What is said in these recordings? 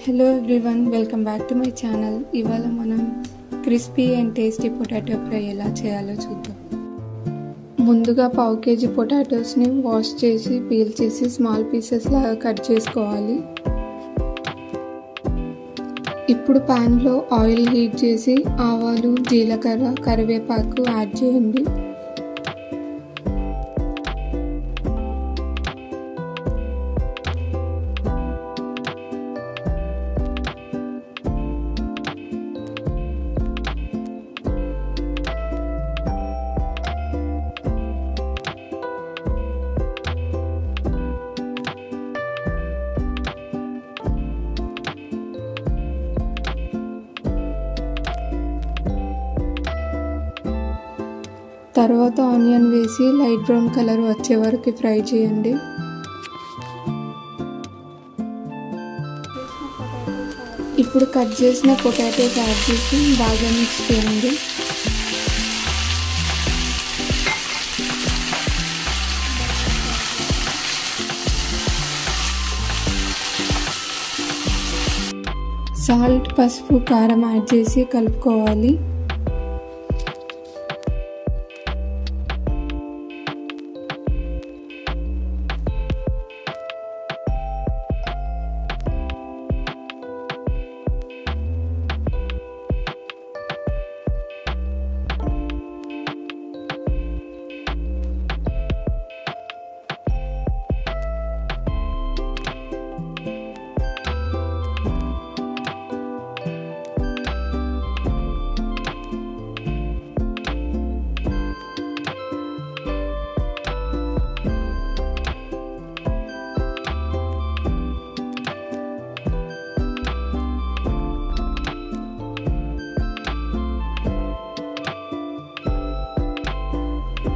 Hello everyone, welcome back to my channel. ఇవాళ మనం crispy and tasty potato fry ఎలా చేయాలో చూద్దాం. ముందుగా పావు కేజీ పొటాటోస్ని వాష్ చేసి పీల్ చేసి స్మాల్ పీసెస్ లాగా కట్ చేసుకోవాలి. ఇప్పుడు ప్యాన్లో ఆయిల్ హీట్ చేసి ఆవాలు, జీలకర్ర, కరివేపాకు యాడ్ చేయండి. తర్వాత ఆనియన్ వేసి లైట్ బ్రౌన్ కలర్ వచ్చే వరకు ఫ్రై చేయండి. ఇప్పుడు కట్ చేసిన పొటాటోస్ యాడ్ చేసి బాగా మిక్స్ చేయండి. సాల్ట్, పసుపు, కారం యాడ్ చేసి కలుపుకోవాలి.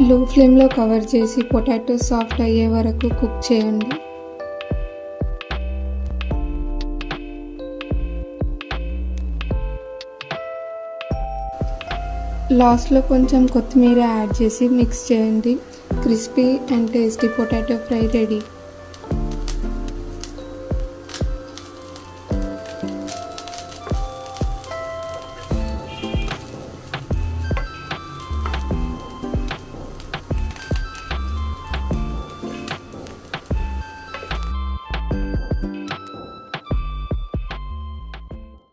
లో ఫ్లేమ్లో కవర్ చేసి పొటాటో సాఫ్ట్ అయ్యే వరకు కుక్ చేయండి. లాస్ట్లో కొంచెం కొత్తిమీర యాడ్ చేసి మిక్స్ చేయండి. Crispy and tasty potato fry ready.